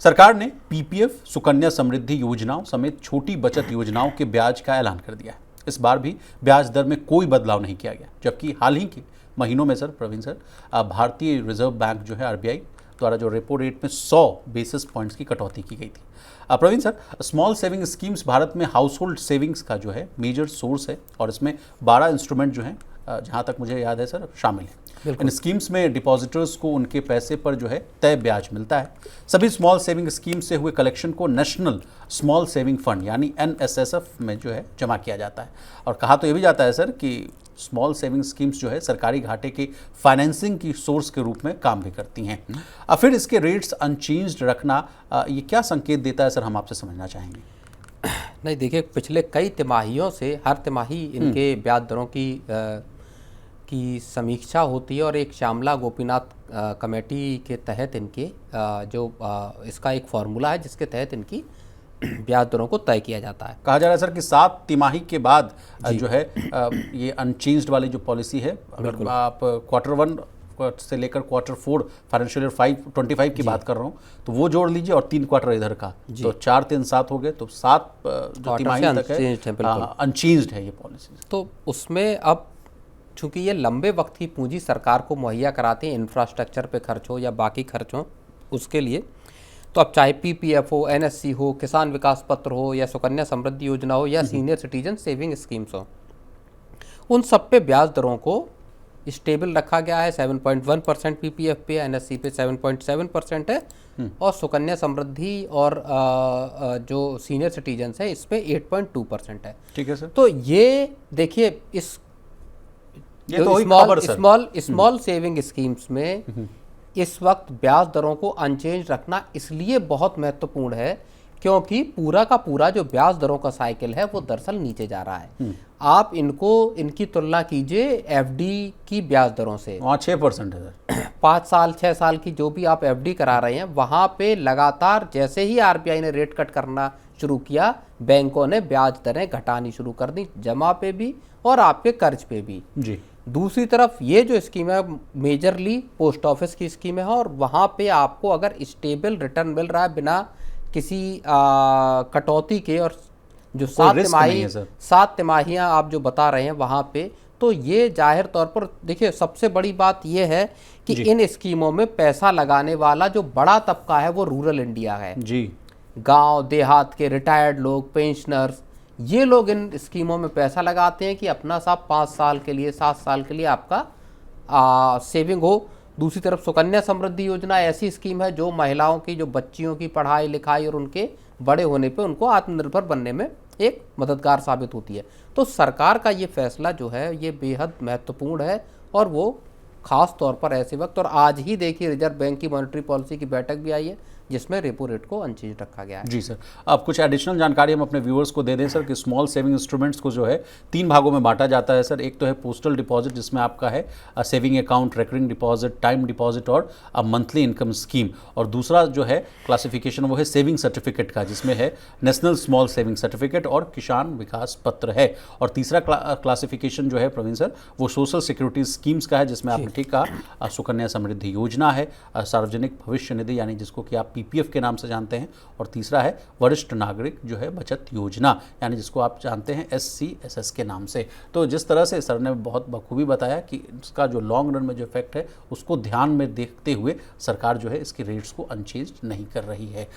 सरकार ने पीपीएफ, सुकन्या समृद्धि योजनाओं समेत छोटी बचत योजनाओं के ब्याज का ऐलान कर दिया है। इस बार भी ब्याज दर में कोई बदलाव नहीं किया गया, जबकि हाल ही के महीनों में सर प्रवीण सर, भारतीय रिजर्व बैंक जो है आरबीआई द्वारा जो रेपो रेट में 100 बेसिस पॉइंट्स की कटौती की गई थी। Praveen sir, small saving schemes Bharat में हाउस होल्ड सेविंग्स का जो है मेजर सोर्स है और इसमें 12 इंस्ट्रूमेंट जो हैं, जहाँ तक मुझे याद है सर, शामिल है। इन स्कीम्स में डिपॉजिटर्स को उनके पैसे पर जो है तय ब्याज मिलता है। सभी स्मॉल सेविंग स्कीम से हुए कलेक्शन को नेशनल स्मॉल सेविंग फंड यानी एनएसएसएफ में जो है जमा किया जाता है। और कहा तो ये भी जाता है सर कि स्मॉल सेविंग स्कीम्स जो है सरकारी घाटे के फाइनेंसिंग की सोर्स के रूप में काम भी करती हैं। फिर इसके रेट्स अनचेंज्ड रखना ये क्या संकेत देता है सर, हम आपसे समझना चाहेंगे। नहीं, देखिए, पिछले कई तिमाहियों से हर तिमाही इनके ब्याज दरों की समीक्षा होती है और एक श्यामला गोपीनाथ कमेटी के तहत इनके इसका एक फॉर्मूला है जिसके तहत इनकी ब्याज दरों को तय किया जाता है। कहा जा रहा है सर कि 7 तिमाही के बाद जो है ये अनचेंज्ड वाली जो पॉलिसी है, अगर आप Q1 से लेकर Q4 फाइनेंशियल ईयर 25 की बात कर रहा हूँ, तो वो जोड़ लीजिए और 3 क्वार्टर इधर का, तो 4, 3, 7 हो गए, तो 7 जो तिमाही तक है अनचेंज्ड है ये पॉलिसी। तो उसमें अब चूंकि ये लंबे वक्त की पूंजी सरकार को मुहैया कराती है, इंफ्रास्ट्रक्चर पे खर्च हो या बाकी खर्च हो उसके लिए, तो अब चाहे पीपीएफ हो, एनएससी हो, किसान विकास पत्र हो या सुकन्या समृद्धि योजना हो या सीनियर सिटीजन सेविंग स्कीम्स हो, उन सब पे ब्याज दरों को स्टेबल रखा गया है। 7.1% पीपीएफ पे, एनएससी पे 7.7% है और सुकन्या समृद्धि और जो सीनियर सिटीजन्स है इस पे 8.2% है। ठीक है सर। तो ये देखिए, इस स्मॉल सेविंग स्कीम्स में इस वक्त ब्याज दरों को अनचेंज रखना इसलिए बहुत महत्वपूर्ण है क्योंकि पूरा का पूरा जो ब्याज दरों का साइकिल है वो दरअसल नीचे जा रहा है। आप इनकी तुलना कीजिए एफडी की ब्याज दरों से। वहाँ 6% है। 5 साल 6 साल की जो भी आप एफडी करा रहे हैं, वहाँ पे लगातार जैसे ही आरबीआई ने रेट कट करना शुरू किया, बैंकों ने ब्याज दरें घटानी शुरू कर दी, जमा पे भी और आपके कर्ज पे भी जी। दूसरी तरफ ये जो स्कीम है मेजरली पोस्ट ऑफिस की स्कीम है और वहाँ पे आपको अगर स्टेबल रिटर्न मिल रहा है बिना किसी कटौती के, और जो 7 तिमाहियाँ आप जो बता रहे हैं वहाँ पे, तो ये जाहिर तौर पर देखिए, सबसे बड़ी बात ये है कि इन स्कीमों में पैसा लगाने वाला जो बड़ा तबका है वो रूरल इंडिया है जी। गांव देहात के रिटायर्ड लोग, पेंशनर्स, ये लोग इन स्कीमों में पैसा लगाते हैं कि अपना साहब 5 साल के लिए 7 साल के लिए आपका सेविंग हो। दूसरी तरफ सुकन्या समृद्धि योजना ऐसी स्कीम है जो महिलाओं की, जो बच्चियों की पढ़ाई लिखाई और उनके बड़े होने पे उनको आत्मनिर्भर बनने में एक मददगार साबित होती है। तो सरकार का ये फैसला जो है ये बेहद महत्वपूर्ण है और वो खास तौर पर ऐसे वक्त, और आज ही देखिए रिजर्व बैंक की मॉनेटरी पॉलिसी की बैठक भी आई है जिसमें रेपो रेट को अनचेंज रखा गया है। जी सर, अब कुछ एडिशनल जानकारी हम अपने व्यूअर्स को दे दें सर कि स्मॉल सेविंग इंस्ट्रूमेंट्स को जो है 3 भागों में बांटा जाता है सर। एक तो है पोस्टल डिपॉजिट, जिसमें आपका है saving account, recurring deposit, time deposit और मंथली इनकम स्कीम। और दूसरा जो है क्लासिफिकेशन वो है सेविंग सर्टिफिकेट का, जिसमें है नेशनल स्मॉल सेविंग सर्टिफिकेट और किसान विकास पत्र है। और तीसरा क्लासिफिकेशन जो है प्रवीण सर वो सोशल सिक्योरिटी स्कीम्स का है, जिसमें आपने ठीक कहा सुकन्या समृद्धि योजना है, सार्वजनिक भविष्य निधि यानी जिसको कि आप पीपीएफ के नाम से जानते हैं, और तीसरा है वरिष्ठ नागरिक जो है बचत योजना यानी जिसको आप जानते हैं SCSS के नाम से। तो जिस तरह से सर ने बहुत बखूबी बताया कि इसका जो लॉन्ग रन में जो इफेक्ट है उसको ध्यान में देखते हुए सरकार जो है इसके रेट्स को अनचेंज नहीं कर रही है।